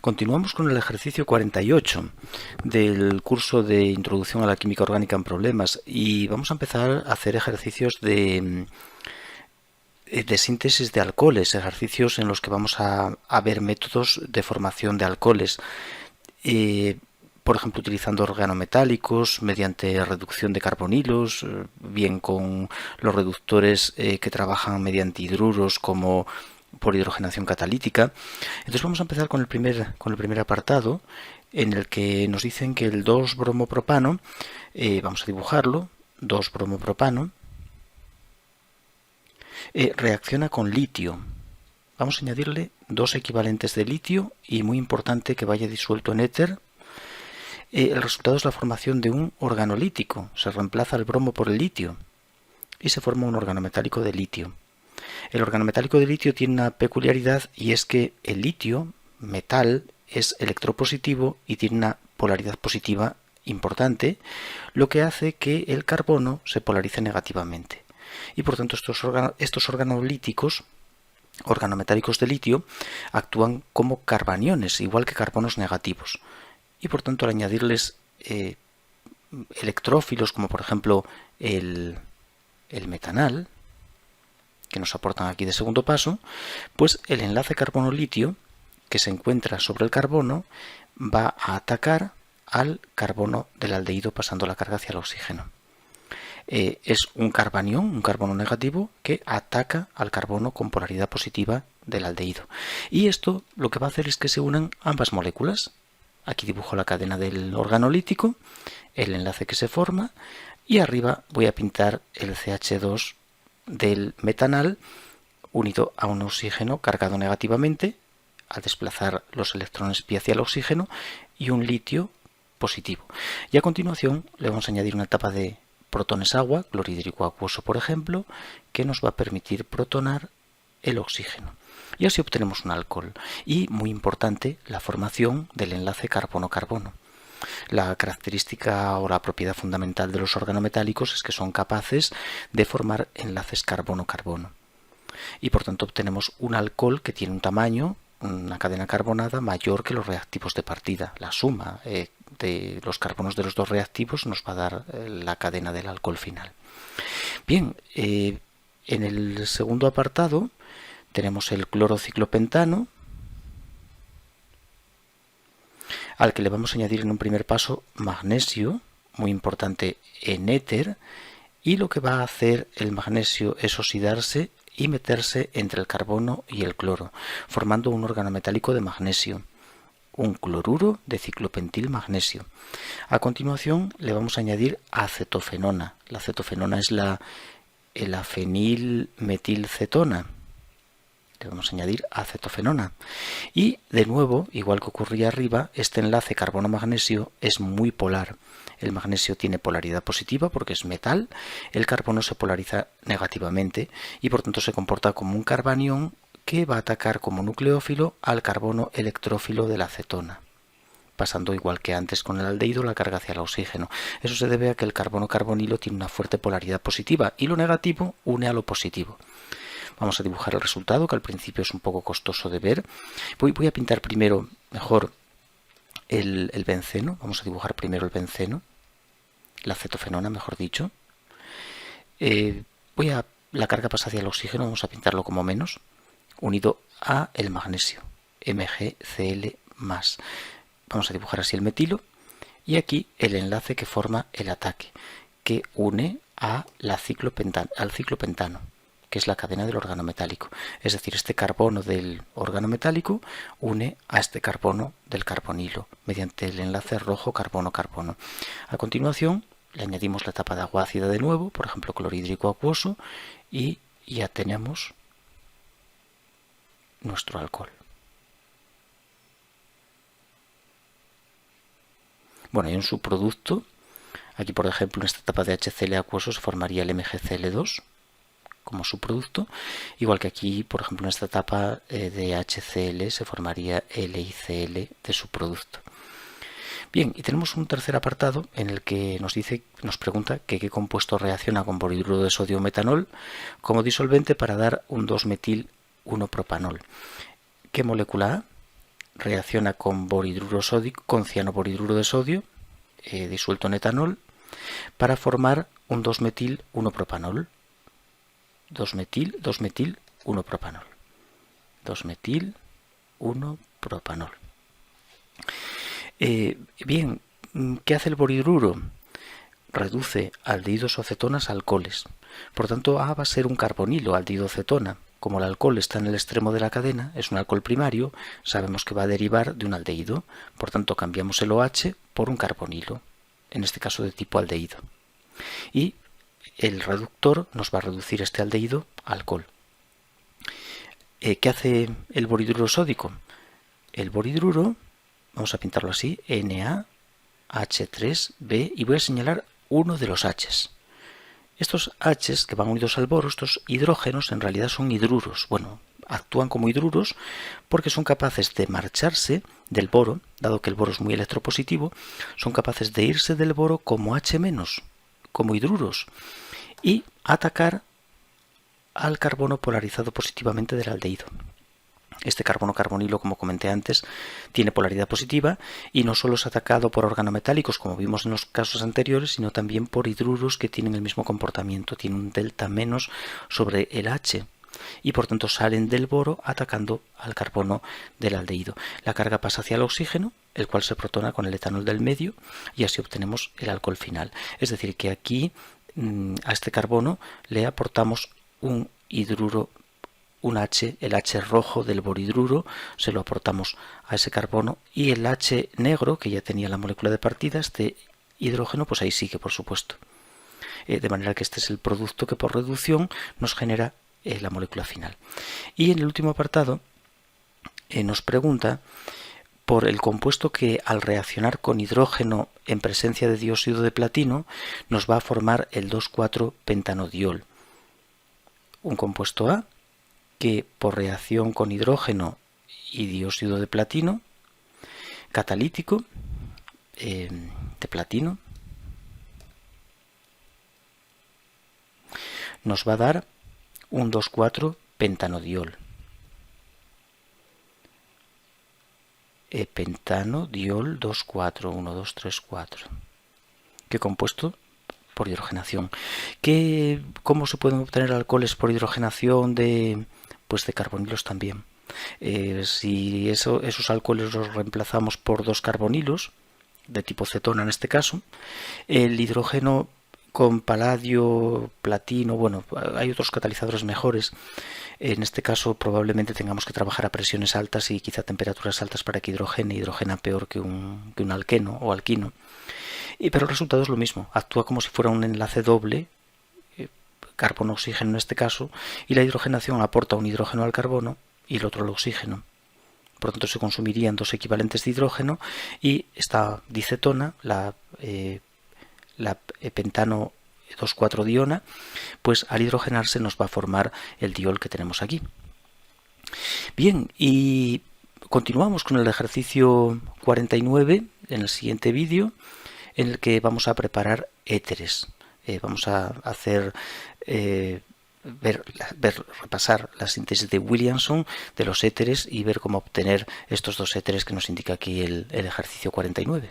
Continuamos con el ejercicio 48 del curso de Introducción a la Química Orgánica en Problemas y vamos a empezar a hacer ejercicios de síntesis de alcoholes, ejercicios en los que vamos a ver métodos de formación de alcoholes. Por ejemplo, utilizando organometálicos mediante reducción de carbonilos, bien con los reductores que trabajan mediante hidruros como por hidrogenación catalítica. Entonces vamos a empezar con el primer apartado, en el que nos dicen que el 2-bromopropano, vamos a dibujarlo, 2-bromopropano, reacciona con litio. Vamos a añadirle 2 equivalentes de litio y muy importante que vaya disuelto en éter. El resultado es la formación de un organolítico. Se reemplaza el bromo por el litio y se forma un organometálico de litio. El organometálico de litio tiene una peculiaridad y es que el litio, metal, es electropositivo y tiene una polaridad positiva importante, lo que hace que el carbono se polarice negativamente. Y por tanto estos organolíticos, organometálicos de litio, actúan como carbaniones, igual que carbonos negativos. Y por tanto al añadirles electrófilos como por ejemplo el metanal, que nos aportan aquí de segundo paso, pues el enlace carbono-litio que se encuentra sobre el carbono va a atacar al carbono del aldehído pasando la carga hacia el oxígeno. Es un carbanión, un carbono negativo, que ataca al carbono con polaridad positiva del aldehído. Y esto lo que va a hacer es que se unan ambas moléculas. Aquí dibujo la cadena del organolítico, el enlace que se forma, y arriba voy a pintar el CH2 del metanal unido a un oxígeno cargado negativamente al desplazar los electrones pi hacia el oxígeno y un litio positivo. Y a continuación le vamos a añadir una etapa de protones agua, clorhídrico acuoso por ejemplo, que nos va a permitir protonar el oxígeno. Y así obtenemos un alcohol. Y, muy importante, la formación del enlace carbono-carbono. La característica o la propiedad fundamental de los organometálicos es que son capaces de formar enlaces carbono-carbono. Y por tanto obtenemos un alcohol que tiene un tamaño, una cadena carbonada mayor que los reactivos de partida. La suma de los carbonos de los dos reactivos nos va a dar la cadena del alcohol final. Bien, en el segundo apartado tenemos el clorociclopentano, al que le vamos a añadir en un primer paso magnesio, muy importante en éter, y lo que va a hacer el magnesio es oxidarse y meterse entre el carbono y el cloro, formando un organometálico de magnesio, un cloruro de ciclopentil magnesio. A continuación le vamos a añadir acetofenona. La acetofenona es la fenilmetilcetona. Le vamos a añadir acetofenona. Y de nuevo, igual que ocurría arriba, este enlace carbono-magnesio es muy polar. El magnesio tiene polaridad positiva porque es metal, el carbono se polariza negativamente y por tanto se comporta como un carbanión que va a atacar como nucleófilo al carbono electrófilo de la acetona, pasando igual que antes con el aldehído la carga hacia el oxígeno. Eso se debe a que el carbono carbonilo tiene una fuerte polaridad positiva y lo negativo une a lo positivo. Vamos a dibujar el resultado, que al principio es un poco costoso de ver. Voy a pintar primero mejor el benceno. Vamos a dibujar primero el benceno, la acetofenona, mejor dicho. La carga pasa hacia el oxígeno, vamos a pintarlo como menos, unido a el magnesio, MgCl+. Vamos a dibujar así el metilo y aquí el enlace que forma el ataque, que une al ciclopentano, que es la cadena del organometálico. Es decir, este carbono del organometálico une a este carbono del carbonilo mediante el enlace rojo carbono-carbono. A continuación le añadimos la etapa de agua ácida de nuevo, por ejemplo clorhídrico acuoso, y ya tenemos nuestro alcohol. Bueno, hay un subproducto. Aquí, por ejemplo, en esta etapa de HCl acuoso se formaría el MgCl2 como subproducto, igual que aquí, por ejemplo, en esta etapa de HCl se formaría LiCl de subproducto. Bien, y tenemos un tercer apartado en el que nos pregunta que qué compuesto reacciona con borhidruro de sodio o metanol como disolvente para dar un 2-metil 1-propanol. ¿Qué molécula A? reacciona con borhidruro sódico, con cianoborhidruro de sodio disuelto en etanol para formar un 2-metil 1-propanol. 2-metil 1-propanol. 2-metil 1-propanol. Bien, ¿qué hace el borhidruro? Reduce aldehídos o cetonas a alcoholes. Por tanto, A va a ser un carbonilo, aldehído cetona. Como el alcohol está en el extremo de la cadena, es un alcohol primario, sabemos que va a derivar de un aldehído. Por tanto, cambiamos el OH por un carbonilo, en este caso de tipo aldehído. Y el reductor nos va a reducir este aldehído a alcohol. ¿Qué hace el borhidruro sódico? El borhidruro, vamos a pintarlo así, NaH3B, y voy a señalar uno de los H's. Estos H's que van unidos al boro, estos hidrógenos, en realidad son hidruros. Bueno, actúan como hidruros porque son capaces de marcharse del boro, dado que el boro es muy electropositivo, son capaces de irse del boro como H-, como hidruros, y atacar al carbono polarizado positivamente del aldehído. Este carbono carbonilo, como comenté antes, tiene polaridad positiva y no solo es atacado por organometálicos, como vimos en los casos anteriores, sino también por hidruros que tienen el mismo comportamiento, tienen un delta menos sobre el H y por tanto salen del boro atacando al carbono del aldehído. La carga pasa hacia el oxígeno, el cual se protona con el etanol del medio y así obtenemos el alcohol final. Es decir, que aquí a este carbono le aportamos un hidruro, un H, el H rojo del borhidruro, se lo aportamos a ese carbono, y el H negro, que ya tenía la molécula de partida, este hidrógeno, pues ahí sigue, por supuesto. De manera que este es el producto que por reducción nos genera la molécula final. Y en el último apartado nos pregunta por el compuesto que al reaccionar con hidrógeno en presencia de dióxido de platino nos va a formar el 2,4-pentanodiol. Un compuesto A que por reacción con hidrógeno y dióxido de platino, catalítico de platino, nos va a dar un 2,4-pentanodiol. Pentanodiol 2,4, 1, 2, 3, 4. ¿Qué compuesto? Por hidrogenación. ¿Cómo se pueden obtener alcoholes por hidrogenación de carbonilos también? Si esos alcoholes los reemplazamos por dos carbonilos, de tipo cetona en este caso, el hidrógeno con paladio, platino, bueno, hay otros catalizadores mejores. En este caso probablemente tengamos que trabajar a presiones altas y quizá temperaturas altas para que hidrogena peor que un alqueno o alquino. Pero el resultado es lo mismo, actúa como si fuera un enlace doble, carbono-oxígeno en este caso, y la hidrogenación aporta un hidrógeno al carbono y el otro al oxígeno. Por lo tanto se consumirían dos equivalentes de hidrógeno y esta dicetona, la pentano 2,4-diona, pues al hidrogenarse nos va a formar el diol que tenemos aquí. Bien, y continuamos con el ejercicio 49 en el siguiente vídeo, en el que vamos a preparar éteres. Vamos a hacer repasar la síntesis de Williamson de los éteres y ver cómo obtener estos dos éteres que nos indica aquí el ejercicio 49.